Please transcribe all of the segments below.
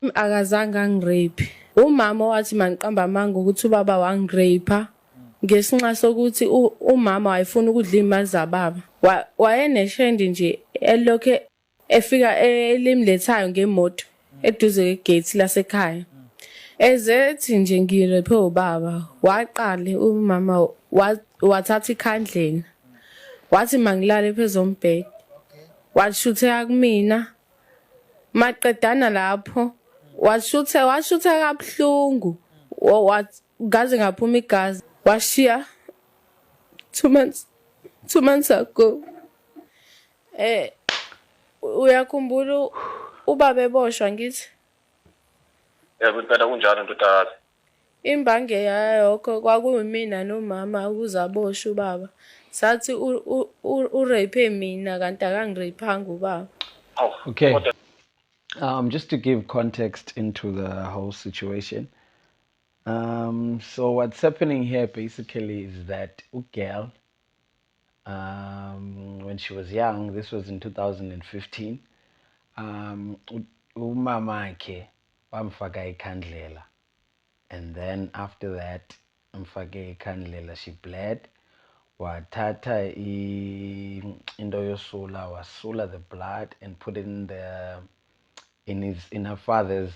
Akazange angirape. Umama wathi maniqamba amanga ukuthi ubaba wangirape ngesinxa sokuthi umama wayefuna ukudla iy'mali zababa. Wayeneshendi nje elokhu efika elimlethayo ngemoto eduze kwegate lasekhaya. Ezethi nje ngirephe ubaba, waqale umama wathatha ikhandlela. Wathi mangilale phezu kombhede. Washutheka kumina. Maqedana lapho washutheka kabuhlungu. Ngaze ngaphuma igazi. Washiya 2 months ago. Uyakhumbula ubaba eboshwa ngithi? Yebo, impela kunjalo ntutakazi. Imbange yayokho kwakuyimina nomama ukuze aboshwe ubaba. Sathi urape mina kanti akangiraphanga ubaba. Okay. Just to give context into the whole situation. So what's happening here basically is that girl, when she was young, this was in 2015, umama ke wamfaka ikhandlela, and then after that mfake ikhandlela, she bled. Wathatha into yosula, wasula the blood and put it in her father's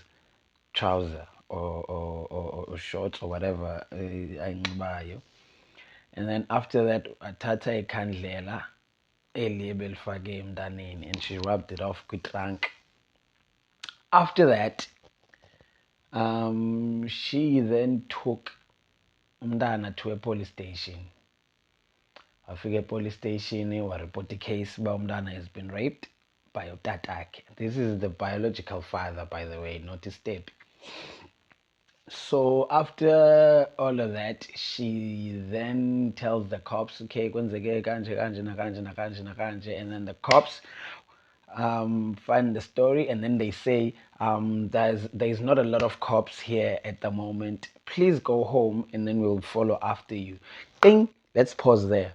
trouser or shorts or whatever ayinxibayo. And then after that wathatha ikhandlela eli ebelifake emntaneni and she rubbed it off kwitrunk. After that she then took umntana to a police station. Wafika police station, wareport the case uba umntana has been raped by utatakhe. This is the biological father, by the way, not his step. So after all of that, she then tells the cops, okay, kwenzeke kanje kanje nakanje nakanje nakanje, and then the cops find the story, and then they say there's not a lot of cops here at the moment. Please go home, and then we'll follow after you. Let's pause there.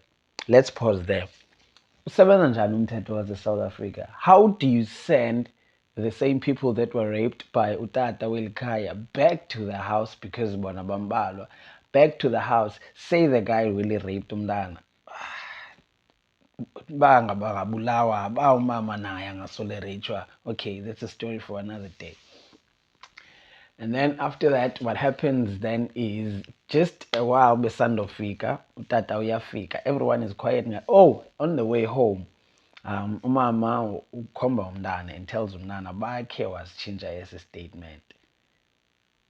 Usebenza njani umthetho wase-South Africa? How do you send the same people that were raped by utata welikhaya back to the house because bona bambalwa, back to the house, say the guy really raped umntana? Bangabulawa ba umama naye angasolerejwa. Okay, that's a story for another day. And then after that, what happens then is just a while besandofika, utata uyafika, everyone is quiet. Oh, on the way home, umama ukhomba umntana and tells umntana bakhe wasitshintsha esi statement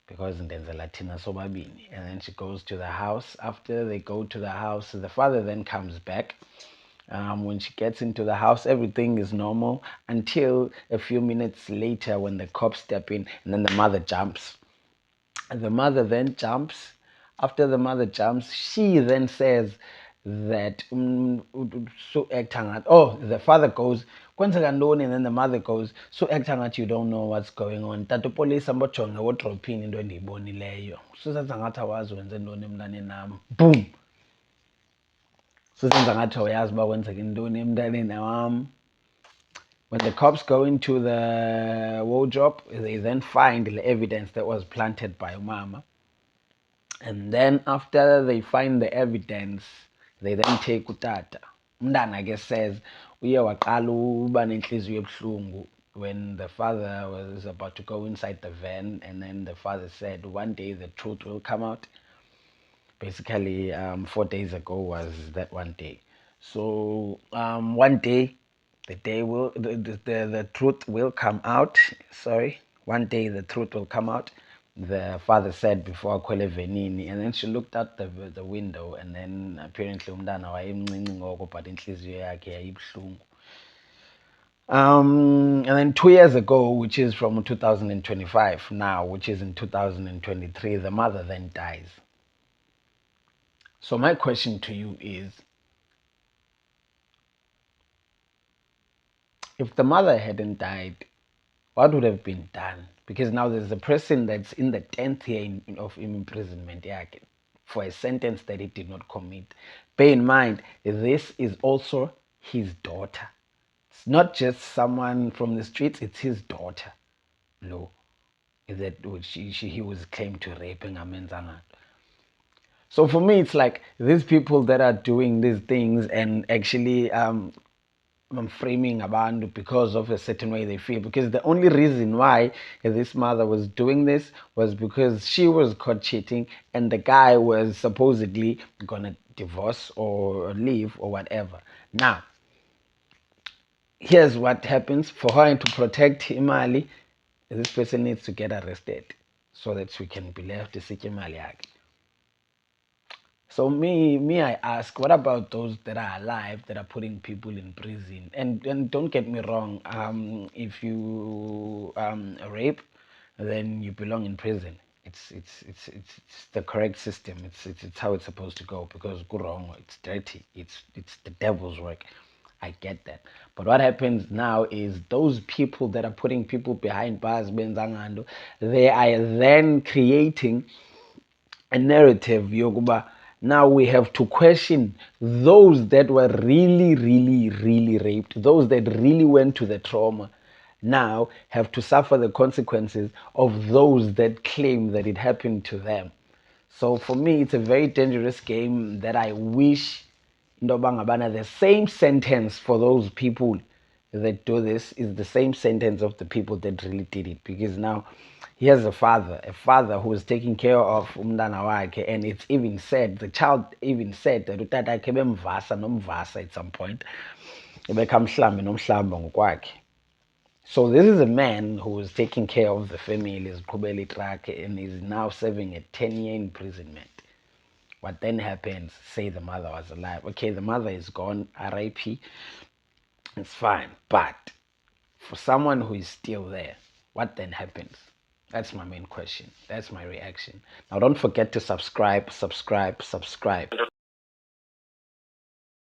because ndenzela thina sobabini. And then she goes to the house. After they go to the house, the father then comes back. When she gets into the house, everything is normal until a few minutes later when the cops step in, and then the mother jumps. And the mother then jumps. After the mother jumps, she then says that the father goes, kwenzeka ntoni, and then the mother goes, so acta ngathi you don't know what's going on. Tata police ambojonge wodrophini into endiyibonileyo. Susenza ngathi awazi wenze ntoni emntaneni nam. Boom. Susenza ngathi awuyazi uba kwenzeka ntoni emntaneni wam. When the cops go into the wardrobe, they then find the evidence that was planted by umama. And then after they find the evidence, they then take utata. Umntana ke says uye waqala uba nenhliziyo ebuhlungu when the father was about to go inside the van, and then the father said one day the truth will come out. Basically 4 days ago was that one day. So one day the truth will come out. One day the truth will come out, the father said before akhwele evenini. And then she looked out the window, and then apparently umntana wayemncinci ngoko but inhliziyo yakhe yayibuhlungu. And then 2 years ago, which is from 2025 now, which is in 2023, the mother then dies. So my question to you is, if the mother hadn't died, what would have been done? Because now there's a person that's in the 10th year of imprisonment for a sentence that he did not commit. Bear in mind, this is also his daughter. It's not just someone from the streets, it's his daughter. No. that he was claimed to rape ngamenza. So for me, it's like these people that are doing these things and actually framing abantu because of a certain way they feel. Because the only reason why this mother was doing this was because she was caught cheating and the guy was supposedly gonna divorce or leave or whatever. Now, here's what happens for her to protect Imali. This person needs to get arrested so that we can be left to seek Imali yakhe. So I ask, what about those that are alive that are putting people in prison? And don't get me wrong, if you rape, then you belong in prison. It's the correct system. It's how it's supposed to go because go wrong, it's dirty. It's the devil's work. I get that. But what happens now is those people that are putting people behind bars, benzangando, they are then creating a narrative yokuba now we have to question those that were really raped, those that really went to the trauma, now have to suffer the consequences of those that claim that it happened to them. So for me, it's a very dangerous game that I wish the same sentence for those people that do this is the same sentence of the people that really did it. Because now he has a father who is taking care of umntana wakhe, and it's even said, the child even said that utatakhe bemvasa nomvasa at some point. Ebekamhlambe nomhlamba ngokwakhe. So this is a man who is taking care of the family, is qhubela itraka, and is now serving a 10-year imprisonment. What then happens? Say the mother was alive. Okay, the mother is gone, RIP. It's fine. But for someone who is still there, what then happens? That's my main question. That's my reaction. Now don't forget to subscribe.